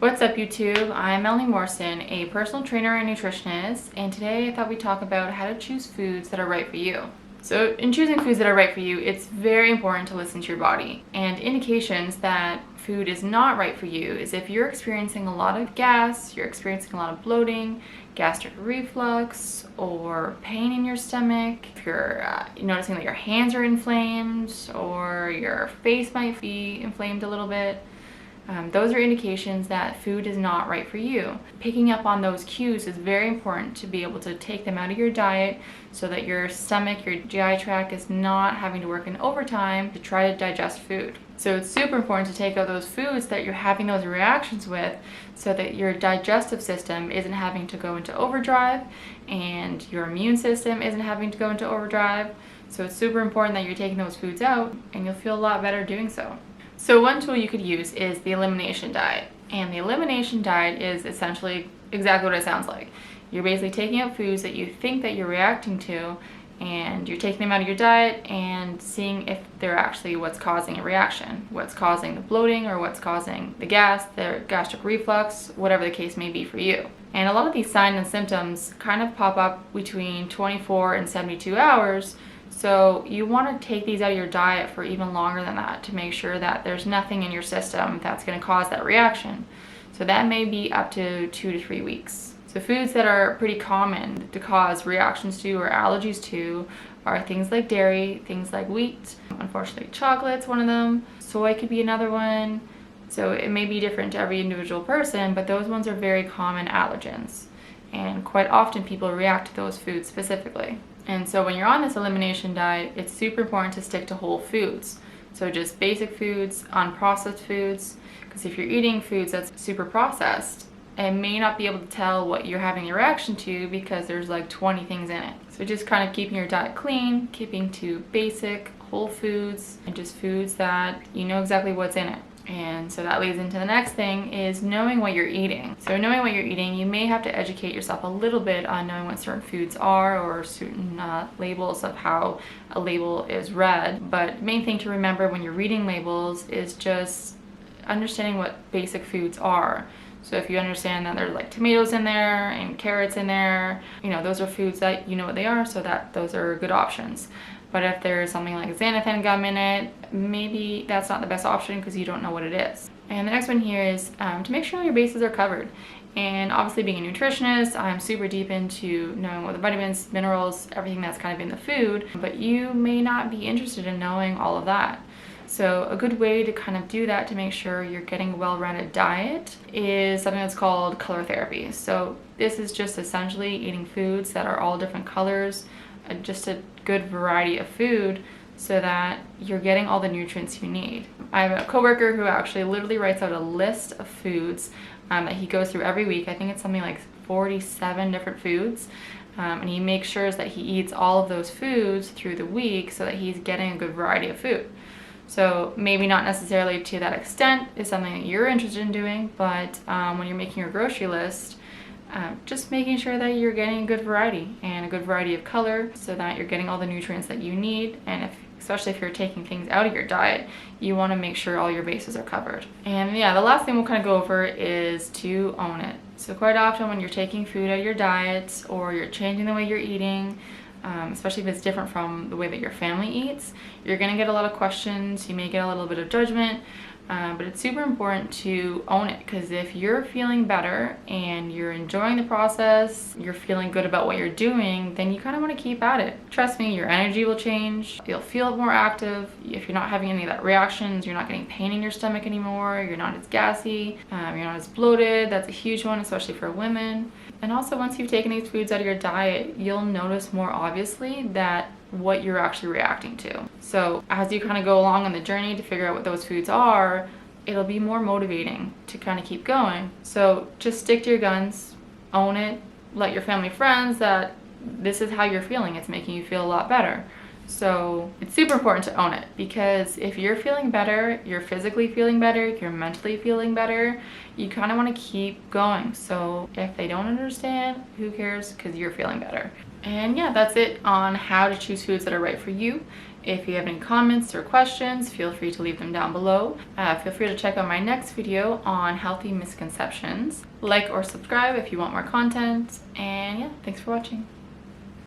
What's up YouTube? I'm Melanie Morrison, a personal trainer and nutritionist, and today I thought we'd talk about how to choose foods that are right for you. So in choosing foods that are right for you, it's very important to listen to your body. And indications that food is not right for you is if you're experiencing a lot of gas, you're experiencing a lot of bloating, gastric reflux, or pain in your stomach, if you're noticing that your hands are inflamed or your face might be inflamed a little bit. Those are indications that food is not right for you. Picking up on those cues is very important to be able to take them out of your diet so that your stomach, your GI tract is not having to work in overtime to try to digest food. So it's super important to take out those foods that you're having those reactions with so that your digestive system isn't having to go into overdrive and your immune system isn't having to go into overdrive. So it's super important that you're taking those foods out, and you'll feel a lot better doing so. So one tool you could use is the elimination diet. And the elimination diet is essentially exactly what it sounds like. You're basically taking out foods that you think that you're reacting to, and you're taking them out of your diet and seeing if they're actually what's causing a reaction, what's causing the bloating or what's causing the gas, the gastric reflux, whatever the case may be for you. And a lot of these signs and symptoms kind of pop up between 24 and 72 hours. So you want to take these out of your diet for even longer than that to make sure that there's nothing in your system that's going to cause that reaction. So that may be up to 2 to 3 weeks. So foods that are pretty common to cause reactions to or allergies to are things like dairy, things like wheat. Unfortunately, chocolate's one of them. Soy could be another one. So it may be different to every individual person, but those ones are very common allergens. And quite often people react to those foods specifically. And so when you're on this elimination diet, it's super important to stick to whole foods. So just basic foods, unprocessed foods, because if you're eating foods that's super processed, it may not be able to tell what you're having a reaction to because there's like 20 things in it. So just kind of keeping your diet clean, keeping to basic whole foods, and just foods that you know exactly what's in it. And so that leads into the next thing is knowing what you're eating. So knowing what you're eating, you may have to educate yourself a little bit on knowing what certain foods are or certain labels of how a label is read. But the main thing to remember when you're reading labels is just understanding what basic foods are. So if you understand that there's like tomatoes in there and carrots in there, those are foods that you know what they are, so that those are good options. But if there's something like xanthan gum in it, maybe that's not the best option because you don't know what it is. And the next one here is to make sure your bases are covered. And obviously being a nutritionist, I'm super deep into knowing what the vitamins, minerals, everything that's kind of in the food, but you may not be interested in knowing all of that. So a good way to kind of do that to make sure you're getting a well-rounded diet is something that's called color therapy. So this is just essentially eating foods that are all different colors, just a good variety of food so that you're getting all the nutrients you need. I have a coworker who actually literally writes out a list of foods that he goes through every week. I think it's something like 47 different foods. And he makes sure that he eats all of those foods through the week so that he's getting a good variety of food. So maybe not necessarily to that extent is something that you're interested in doing, but when you're making your grocery list, just making sure that you're getting a good variety and a good variety of color so that you're getting all the nutrients that you need. And especially if you're taking things out of your diet, you want to make sure all your bases are covered. And yeah, the last thing we'll kind of go over is to own it. So quite often when you're taking food out of your diet or you're changing the way you're eating, especially if it's different from the way that your family eats, you're going to get a lot of questions, you may get a little bit of judgment, but it's super important to own it, because if you're feeling better and you're enjoying the process, you're feeling good about what you're doing, then you kind of want to keep at it. Trust me, your energy will change, you'll feel more active. If you're not having any of that reactions, you're not getting pain in your stomach anymore, you're not as gassy, you're not as bloated. That's a huge one, especially for women. And also once you've taken these foods out of your diet, you'll notice more obviously that what you're actually reacting to. So as you kind of go along on the journey to figure out what those foods are, it'll be more motivating to kind of keep going. So just stick to your guns, own it, let your family, friends that this is how you're feeling, it's making you feel a lot better. So it's super important to own it, because if you're feeling better, you're physically feeling better, you're mentally feeling better, you kind of want to keep going. So if they don't understand, who cares, because you're feeling better. And yeah, that's it on how to choose foods that are right for you. If you have any comments or questions, feel free to leave them down below. Feel free to check out my next video on healthy misconceptions. Like or subscribe if you want more content. And yeah, thanks for watching.